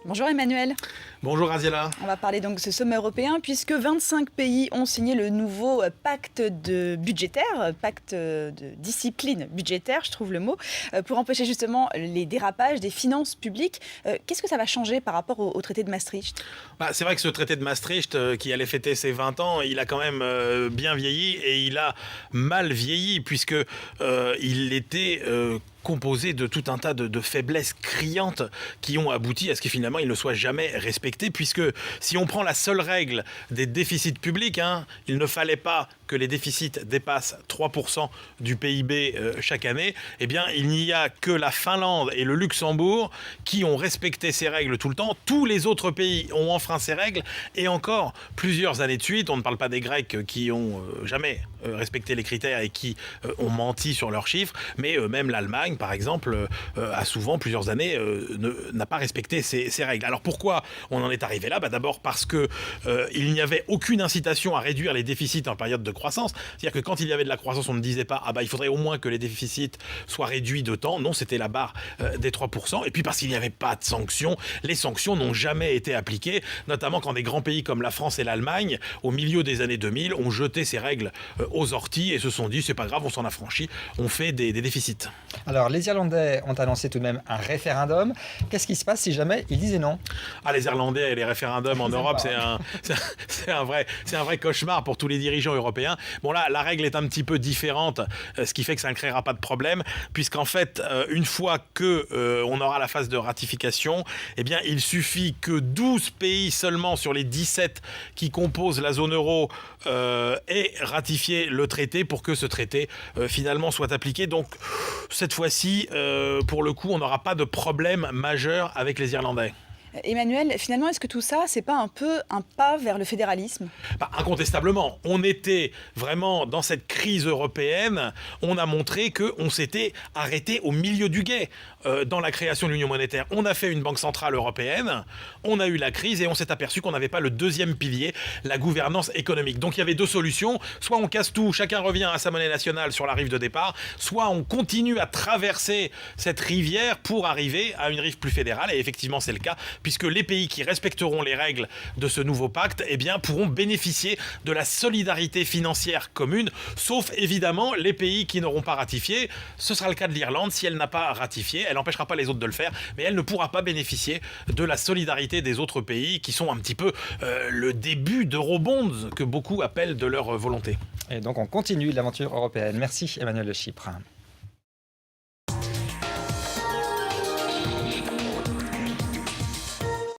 Bonjour Emmanuel. Bonjour Graziella. On va parler donc de ce sommet européen puisque 25 pays ont signé le nouveau pacte budgétaire, pacte de discipline budgétaire, je trouve le mot, pour empêcher justement les dérapages des finances publiques. Qu'est-ce que ça va changer par rapport au traité de Maastricht ? C'est vrai que ce traité de Maastricht qui allait fêter ses 20 ans, il a quand même bien vieilli et il a mal vieilli puisque il était composé de tout un tas de faiblesses criantes qui ont abouti à ce que finalement il ne soit jamais respecté, puisque si on prend la seule règle des déficits publics, il ne fallait pas que les déficits dépassent 3% du PIB chaque année, eh bien il n'y a que la Finlande et le Luxembourg qui ont respecté ces règles tout le temps. Tous les autres pays ont enfreint ces règles et encore plusieurs années de suite. On ne parle pas des Grecs qui ont jamais respecté les critères et qui ont menti sur leurs chiffres, mais même l'Allemagne par exemple a souvent plusieurs années n'a pas respecté ces règles. Alors pourquoi on en est arrivé là ? D'abord parce que il n'y avait aucune incitation à réduire les déficits en période de croissance. C'est-à-dire que quand il y avait de la croissance, on ne disait pas il faudrait au moins que les déficits soient réduits de temps. Non, c'était la barre des 3%. Et puis parce qu'il n'y avait pas de sanctions, les sanctions n'ont jamais été appliquées, notamment quand des grands pays comme la France et l'Allemagne, au milieu des années 2000, ont jeté ces règles aux orties et se sont dit c'est pas grave, on s'en affranchit, on fait des déficits. Alors les Irlandais ont annoncé tout de même un référendum. Qu'est-ce qui se passe si jamais ils disaient non ? Les Irlandais et les référendums en Europe, c'est un vrai cauchemar pour tous les dirigeants européens. Bon là, la règle est un petit peu différente, ce qui fait que ça ne créera pas de problème, puisqu'en fait, une fois qu'on aura la phase de ratification, eh bien, il suffit que 12 pays seulement sur les 17 qui composent la zone euro aient ratifié le traité pour que ce traité finalement soit appliqué. Donc, cette fois-ci, pour le coup, on n'aura pas de problème majeur avec les Irlandais. Emmanuel, finalement, est-ce que tout ça, c'est pas un peu un pas vers le fédéralisme ? Incontestablement, on était vraiment dans cette crise européenne, on a montré qu'on s'était arrêté au milieu du gué dans la création de l'Union monétaire. On a fait une banque centrale européenne, on a eu la crise et on s'est aperçu qu'on n'avait pas le deuxième pilier, la gouvernance économique. Donc il y avait deux solutions, soit on casse tout, chacun revient à sa monnaie nationale sur la rive de départ, soit on continue à traverser cette rivière pour arriver à une rive plus fédérale, et effectivement c'est le cas, puisque les pays qui respecteront les règles de ce nouveau pacte pourront bénéficier de la solidarité financière commune, sauf évidemment les pays qui n'auront pas ratifié. Ce sera le cas de l'Irlande. Si elle n'a pas ratifié, elle n'empêchera pas les autres de le faire, mais elle ne pourra pas bénéficier de la solidarité des autres pays qui sont un petit peu le début d'Eurobonds que beaucoup appellent de leur volonté. Et donc on continue l'aventure européenne. Merci Emmanuel de Chypre.